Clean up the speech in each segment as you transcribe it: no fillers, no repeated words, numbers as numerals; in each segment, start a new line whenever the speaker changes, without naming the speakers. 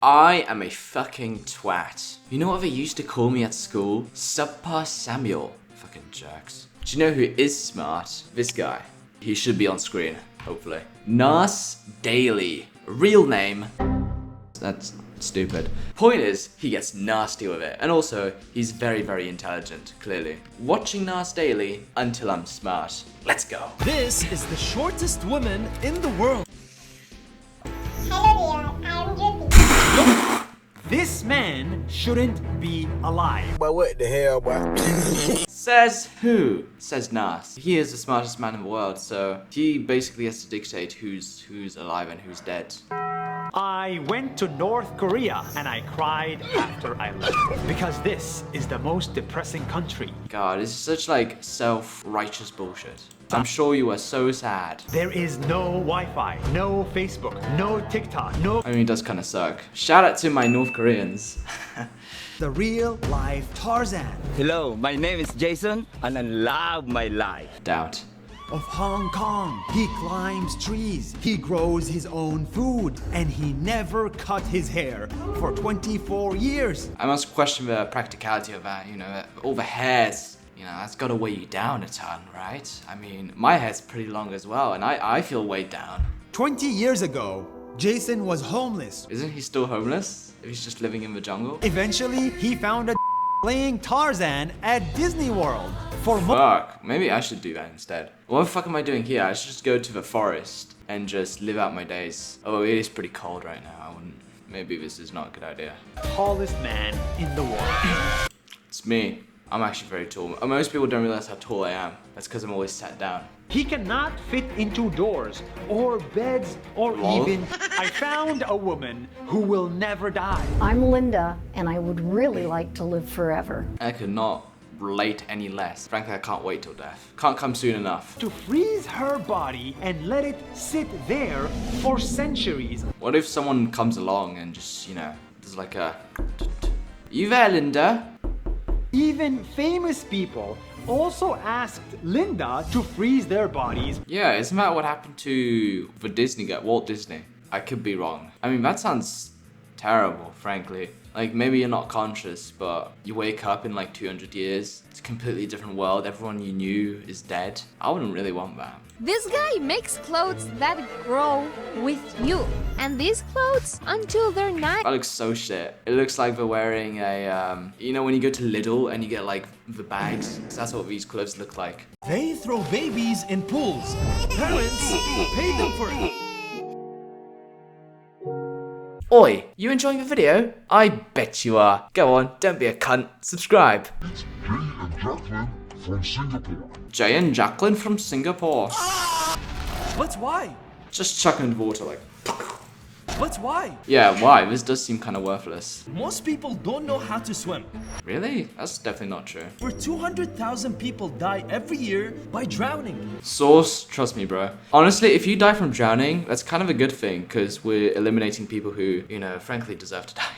I am a fucking twat. You know what they used to call me at school? Subpar Samuel. Fucking jerks. Do you know who is smart? This guy. He should be on screen, hopefully. Nas Daily. Real name. That's stupid. Point is, he gets nasty with it. And also, he's very, very intelligent, clearly. Watching Nas Daily until I'm smart. Let's go.
This is the shortest woman in the world.
Hello dear, I'm Jyoti.
This man shouldn't be alive.
But what the hell, boy?
Says who? Says Nas. He is the smartest man in the world, so he basically has to dictate who's alive and who's dead.
I went to North Korea and I cried after I left because this is the most depressing country.
God, this is such like self-righteous bullshit. I'm sure you are so sad.
There is no Wi-Fi, no Facebook, no TikTok, no...
I mean, it does kind of suck. Shout out to my North Koreans.
The real life Tarzan
Hello, my name is Jason and I love my life.
Doubt.
of Hong Kong. He climbs trees, he grows his own food, and he never cut his hair for 24 years.
I must question the practicality of that, you know, all the hairs. You know, that's gotta weigh you down a ton, right? I mean, my hair's pretty long as well, and I feel weighed down.
20 years ago, Jason was homeless.
Isn't he still homeless? If he's just living in the jungle?
Eventually, he found a playing Tarzan at Disney World.
Fuck, maybe I should do that instead. What the fuck am I doing here? I should just go to the forest and just live out my days. Oh, it is pretty cold right now. I wouldn't. Maybe this is not a good idea.
Tallest man in the world.
It's me. I'm actually very tall. Most people don't realize how tall I am. That's because I'm always sat down.
He cannot fit into doors or beds or
Lol.
even... I found a woman who will never die.
I'm Linda, and I would really like to live forever.
I could not relate any less. Frankly, I can't wait till death. Can't come soon enough.
To freeze her body and let it sit there for centuries.
What if someone comes along and just, you know, there's like a... You there, Linda?
Even famous people also asked Linda to freeze their bodies.
Yeah, isn't that what happened to the Disney guy, Walt Disney? I could be wrong. I mean, that sounds terrible, frankly. Like, maybe you're not conscious, but you wake up in like 200 years. It's a completely different world. Everyone you knew is dead. I wouldn't really want that.
This guy makes clothes that grow with you. And these clothes until they're not.
That looks so shit. It looks like they're wearing a, you know when you go to Lidl and you get like the bags? That's what these clothes look like.
They throw babies in pools. Parents pay them for it.
Oi, you enjoying the video? I bet you are. Go on, don't be a cunt. Subscribe.
It's Jay and Jacqueline from Singapore.
Jay and Jacqueline from Singapore.
But why?
Just chuck in the water like...
But why?
Yeah, why? This does seem kind of worthless.
Most people don't know how to swim.
Really? That's definitely not true.
Over 200,000 people die every year by drowning.
Source, trust me, bro. Honestly, if you die from drowning, that's kind of a good thing, because we're eliminating people who, you know, frankly deserve to die.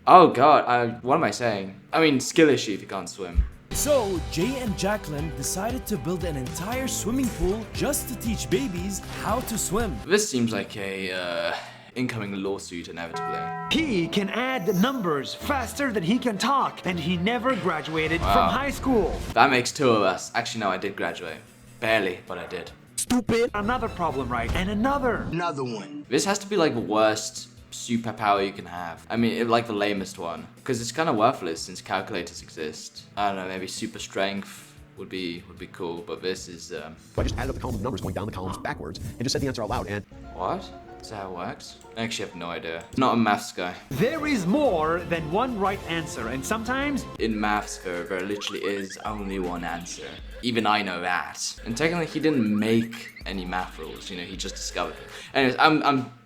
Oh god, what am I saying? I mean, skill issue if you can't swim.
So, Jay and Jacqueline decided to build an entire swimming pool just to teach babies how to swim.
This seems like a, incoming lawsuit inevitably.
He can add numbers faster than he can talk, and he never graduated from high school.
That makes two of us. Actually, no, I did graduate. Barely, but I did.
Stupid. Another problem, right? And another.
Another one.
This has to be like the worst superpower you can have. I mean, like the lamest one. Because it's kind of worthless since calculators exist. I don't know, maybe super strength would be cool, but this is,
So I just added up the column of numbers going down the columns backwards and just said the answer out loud and...
What? Is that how it works? I actually have no idea. Not a maths guy.
There is more than one right answer, and sometimes...
In maths, there literally is only one answer. Even I know that. And technically, he didn't make any math rules, you know, he just discovered them. Anyways,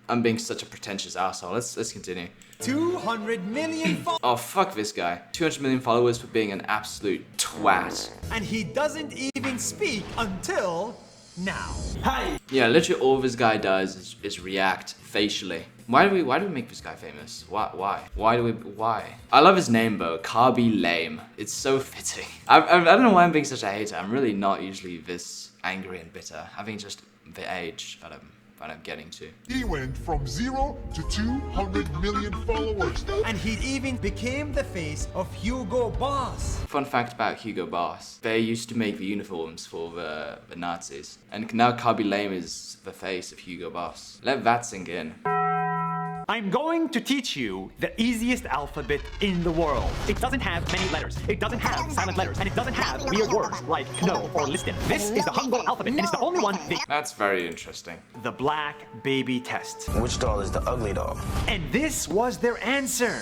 I'm being such a pretentious asshole. Let's continue.
200 million
Oh, fuck this guy. 200 million followers for being an absolute twat.
and he doesn't even speak until now. Hi.
Yeah, literally all this guy does is react facially. Why do we make this guy famous? Why? Why? I love his name though, Carby Lame. It's so fitting. I don't know why I'm being such a hater. I'm really not usually this angry and bitter. I think it's just the age that I'm but I'm getting to.
He went from 0 to 200 million followers.
And he even became the face of Hugo Boss.
Fun fact about Hugo Boss. They used to make the uniforms for the Nazis. And now Khaby Lame is the face of Hugo Boss. Let that sink in.
I'm going to teach you the easiest alphabet in the world. It doesn't have many letters, it doesn't have silent letters, and it doesn't have weird words like no or listen. This is the Hangul alphabet, and it's the only one
That's very interesting.
the black baby test.
Which doll is the ugly doll?
And this was their answer.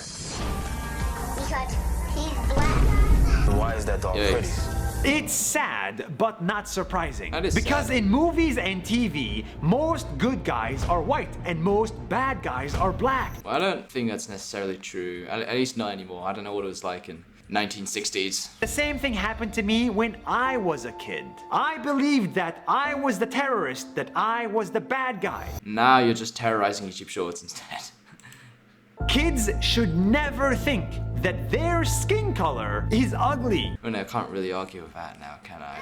Because he's black.
Why is that doll
Yikes.
pretty?
It's sad, but not surprising.
That is
because
sad.
in movies and TV, most good guys are white and most bad guys are black.
Well, I don't think that's necessarily true. At least not anymore. I don't know what it was like in 1960s.
The same thing happened to me when I was a kid. I believed that I was the terrorist, that I was the bad guy.
Now you're just terrorizing YouTube Shorts instead.
Kids should never think that their skin color is ugly.
Well, no, I can't really argue with that now, can I?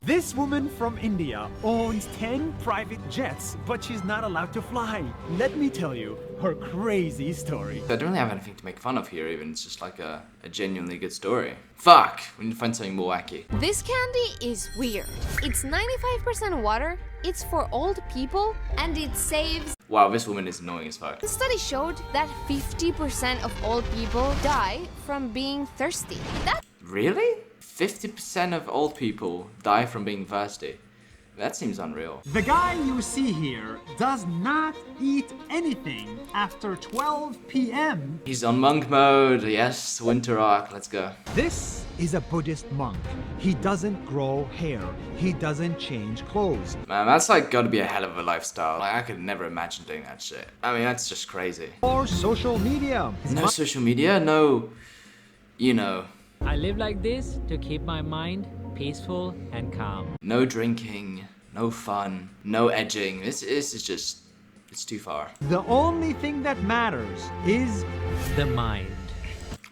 This woman from India owns 10 private jets, but she's not allowed to fly. Let me tell you her crazy story.
I don't really have anything to make fun of here even. It's just like a genuinely good story. Fuck! We need to find something more wacky.
This candy is weird. It's 95% water, it's for old people, and it saves.
Wow, this woman is annoying as fuck.
The study showed that 50% of old people die from being thirsty. That
Really? 50% of old people die from being thirsty. That seems unreal.
The guy you see here does not eat anything after 12 p.m.
He's on monk mode. Yes, winter arc. Let's go.
This is a Buddhist monk. He doesn't grow hair. He doesn't change clothes.
Man, that's like gotta be a hell of a lifestyle. Like, I could never imagine doing that shit. I mean, that's just crazy.
Or social media.
No social media, no, you know,
I live like this to keep my mind peaceful and calm.
no drinking, no fun, no edging. This is just, it's too far.
The only thing that matters is
The mind.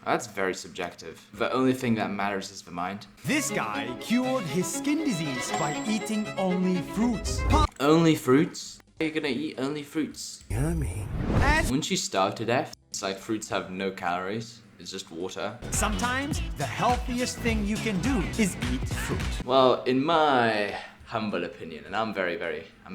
That's very subjective. The only thing that matters is the mind.
this guy cured his skin disease by eating only fruits.
Only fruits? You're gonna eat only fruits.
Yummy.
Wouldn't you starve to death? It's like fruits have no calories. It's just water.
Sometimes the healthiest thing you can do is eat fruit.
Well, in my humble opinion, and I'm a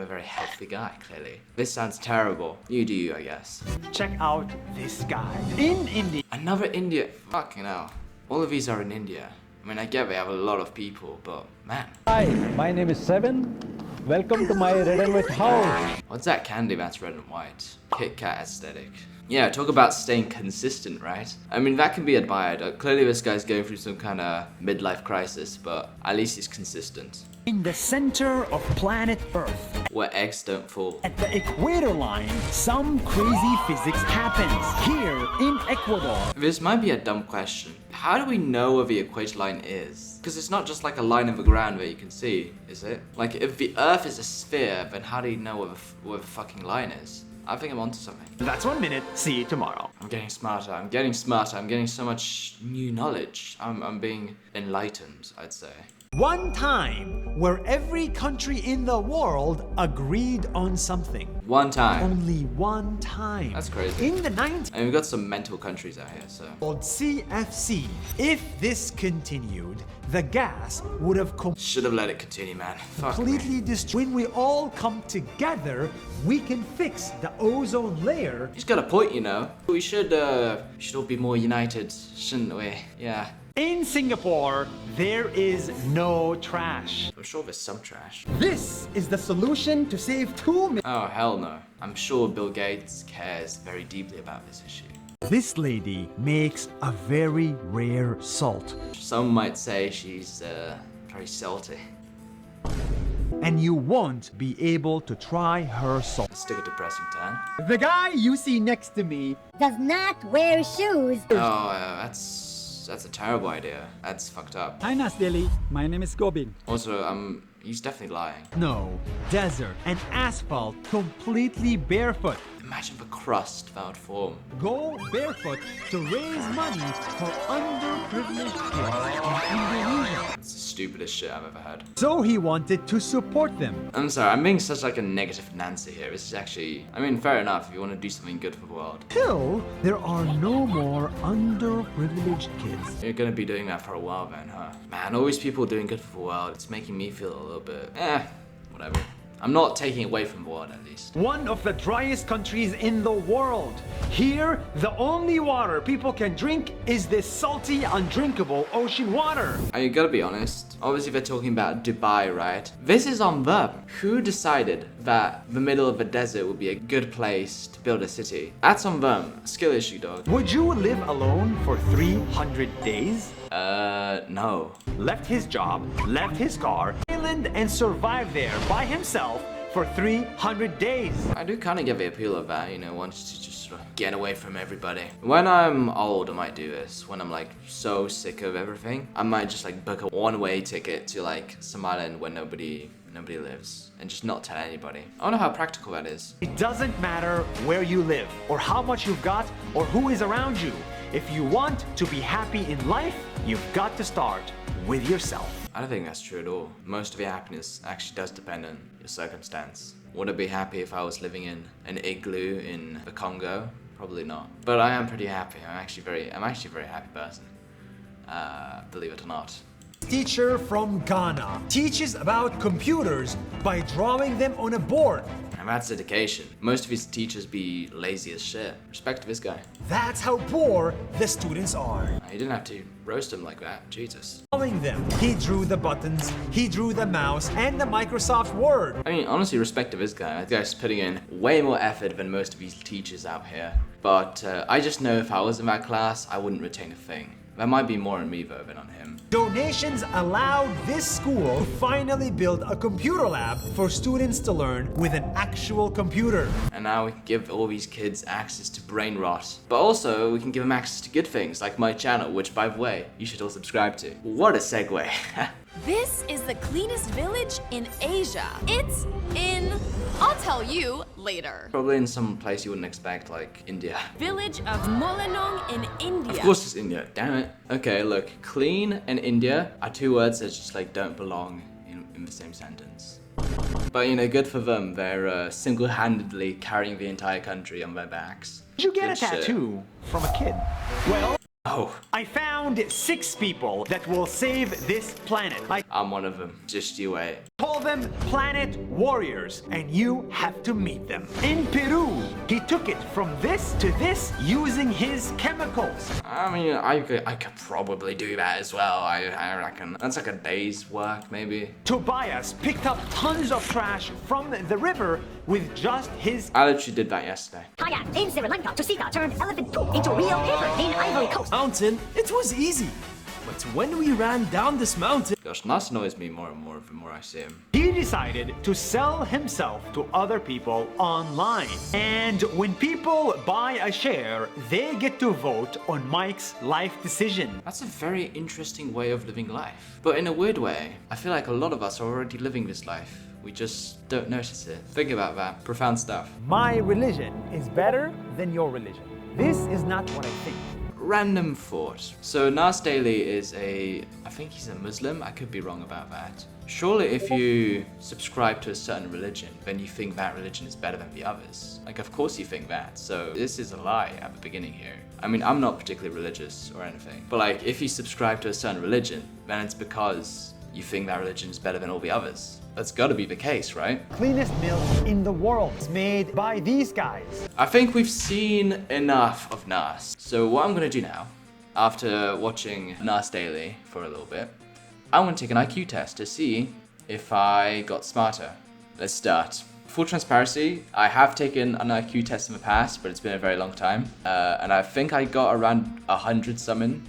very healthy guy, clearly. This sounds terrible. You do you, I guess.
Check out this guy. In India,
Another India. Fucking hell. All of these are in India. I mean, I get they have a lot of people, but man.
Hi, my name is Seven. Welcome to my red and white house.
What's that candy that's red and white? Kit Kat aesthetic. Yeah, talk about staying consistent, right? I mean, that can be admired. Clearly this guy's going through some kind of midlife crisis, but at least he's consistent.
in the center of planet Earth,
Where eggs don't fall.
at the equator line, some crazy physics happens. Here in Ecuador,
This might be a dumb question. How do we know where the equator line is? Because it's not just like a line in the ground where you can see, is it? Like, if the Earth is a sphere, then how do you know where the fucking line is? I think I'm onto something.
that's 1 minute. See you tomorrow.
I'm getting smarter, I'm getting smarter, I'm getting so much new knowledge. I'm being enlightened, I'd say.
One time where every country in the world agreed on something.
One time.
Only one time.
That's crazy.
In the 90s,
And we've got some mental countries out here, so.
called CFC. If this continued, the gas would have
Should have let it continue, man. Fuck me.
completely destroyed. When we all come together, we can fix the ozone layer.
He's got a point, you know. We should all be more united, shouldn't we? Yeah.
In Singapore, there is no trash.
I'm sure there's some trash.
This is the solution to save 2 million.
Oh, hell no. I'm sure Bill Gates cares very deeply about this issue.
This lady makes a very rare salt,
Some might say she's, very salty.
and you won't be able to try her salt.
Let's take a depressing turn.
The guy you see next to me
Does not wear shoes.
Oh, that's a terrible idea. That's fucked up.
Hi Nasdaily, my name is Gobin.
Also, he's definitely lying.
snow, desert, and asphalt completely barefoot.
Imagine the crust that would form.
Go barefoot to raise money for underprivileged kids in Indonesia.
It's the stupidest shit I've ever heard.
So he wanted to support them.
I'm sorry, I'm being such like a negative Nancy here. This is actually, I mean, fair enough if you want to do something good for the world.
Till there are no more underprivileged kids.
You're gonna be doing that for a while then, huh? Man, all these people doing good for the world, it's making me feel a little bit, whatever. I'm not taking away from the world, at least.
One of the driest countries in the world. Here, the only water people can drink is this salty, undrinkable ocean water.
You gotta be honest. Obviously, they're talking about Dubai, right? This is on them. Who decided that the middle of the desert would be a good place to build a city? That's on them. Skill issue, dog.
Would you live alone for 300 days?
No.
Left his job, left his car, island, and survived there by himself for 300 days.
I do kind of get the appeal of that, you know, wanting to just sort of get away from everybody. When I'm old, I might do this. When I'm like so sick of everything, I might just like book a one-way ticket to like some island where nobody lives and just not tell anybody. I don't know how practical that is.
It doesn't matter where you live or how much you've got or who is around you. If you want to be happy in life, you've got to start with yourself.
I don't think that's true at all. Most of your happiness actually does depend on your circumstance. Would I be happy if I was living in an igloo in the Congo? Probably not. But I am pretty happy. I'm actually a very happy person. Believe it or not.
Teacher from Ghana teaches about computers by drawing them on a board.
And that's dedication. Most of his teachers be lazy as shit. Respect to this guy.
That's how poor the students are.
You didn't have to roast him like that. Jesus.
Drawing them. He drew the buttons, he drew the mouse, and the Microsoft Word.
I mean, honestly, respect to this guy. This guy's putting in way more effort than most of these teachers out here. But I just know if I was in that class, I wouldn't retain a thing. That might be more on me though than on him.
Donations allowed this school to finally build a computer lab for students to learn with an actual computer.
And now we can give all these kids access to brain rot. But also, we can give them access to good things like my channel, which by the way, you should all subscribe to. What a segue.
This is the cleanest village in Asia. It's in... I'll tell you later.
Probably in some place you wouldn't expect, like India.
Village of Molenong in India.
Of course it's India, damn it. Okay, look, clean and India are two words that just like don't belong in the same sentence. But you know, good for them. They're single-handedly carrying the entire country on their backs.
Did you get
Good
a tattoo from a kid? Well...
Oh.
I found 6 people that will save this planet.
I'm one of them. Just you wait.
Call them Planet Warriors, and you have to meet them. In Peru, he took it from this to this using his chemicals.
I mean, I could probably do that as well. I reckon. That's like a day's work, maybe.
Tobias picked up tons of trash from the river with just his...
I literally did that yesterday.
Hiya, in Sri Lanka, Tusika turned elephant poop into real paper in Ivory Coast.
Mountain, it was easy. But when we ran down this mountain...
Gosh, Nas annoys me more and more the more I see him.
He decided to sell himself to other people online. And when people buy a share, they get to vote on Mike's life decision.
That's a very interesting way of living life. But in a weird way, I feel like a lot of us are already living this life. We just don't notice it. Think about that. Profound stuff.
My religion is better than your religion. This is not what I think.
Random thought. So Nas Daily is I think he's a Muslim. I could be wrong about that. Surely if you subscribe to a certain religion, then you think that religion is better than the others. Like, of course you think that. So this is a lie at the beginning here. I mean, I'm not particularly religious or anything. But like, if you subscribe to a certain religion, then it's because you think that religion is better than all the others. That's gotta be the case, right?
Cleanest milk in the world is made by these guys.
I think we've seen enough of Nas. So what I'm gonna do now, after watching Nas Daily for a little bit, I'm gonna take an IQ test to see if I got smarter. Let's start. Full transparency, I have taken an IQ test in the past, but it's been a very long time. And I think I got around 100 something.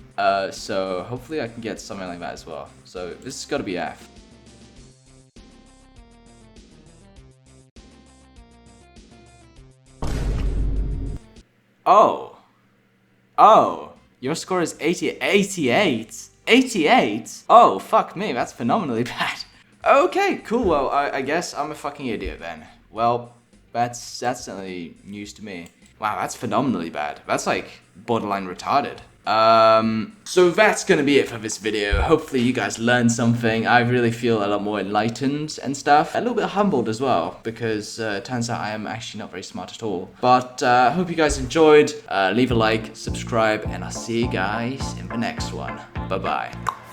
So hopefully I can get something like that as well. So this has gotta be F. Oh, your score is 88. 88? Oh, fuck me, that's phenomenally bad. Okay, cool, well, I guess I'm a fucking idiot then. Well, That's certainly news to me. Wow, that's phenomenally bad. That's like borderline retarded. So that's gonna be it for this video. Hopefully you guys learned something. I really feel a lot more enlightened and stuff. A little bit humbled as well, because it turns out I am actually not very smart at all. But hope you guys enjoyed. Leave a like, subscribe, and I'll see you guys in the next one. Bye bye.